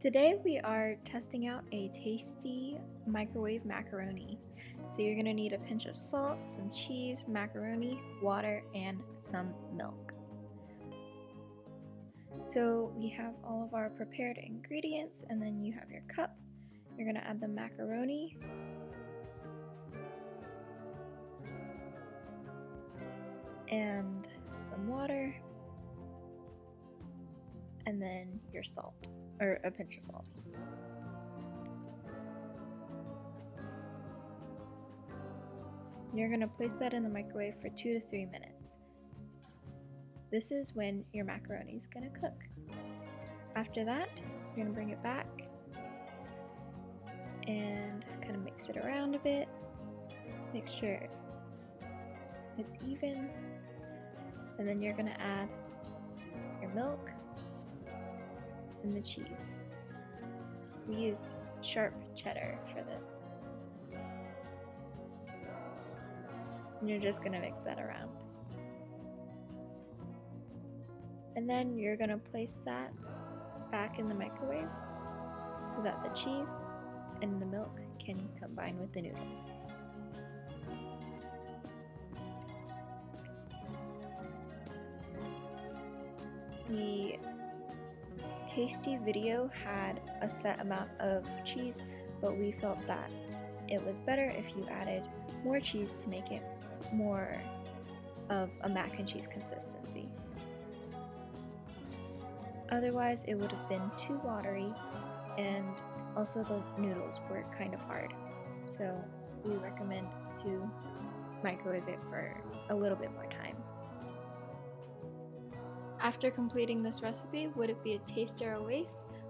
Today we are testing out a tasty microwave macaroni. So you're going to need a pinch of salt, some cheese, macaroni, water, and some milk. So we have all of our prepared ingredients, and then you have your cup. You're going to add the macaroni, and some water, and then your salt, or a pinch of salt. You're going to place that in the microwave for 2 to 3 minutes. This is when your macaroni is going to cook. After that, you're going to bring it back and kind of mix it around a bit. Make sure it's even. And then you're going to add your milk and the cheese. We used sharp cheddar for this. And you're just going to mix that around. And then you're going to place that back in the microwave so that the cheese and the milk can combine with the noodles. The tasty video had a set amount of cheese, but we felt that it was better if you added more cheese to make it more of a mac and cheese consistency. Otherwise, it would have been too watery, and also the noodles were kind of hard. So we recommend to microwave it for a little bit more time. After completing this recipe, would it be a taste or a waste?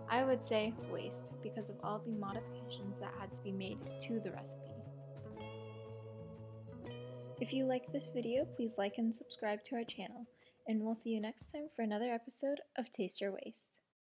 I would say waste because of all the modifications that had to be made to the recipe. If you like this video, please like and subscribe to our channel, and we'll see you next time for another episode of Taste or Waste.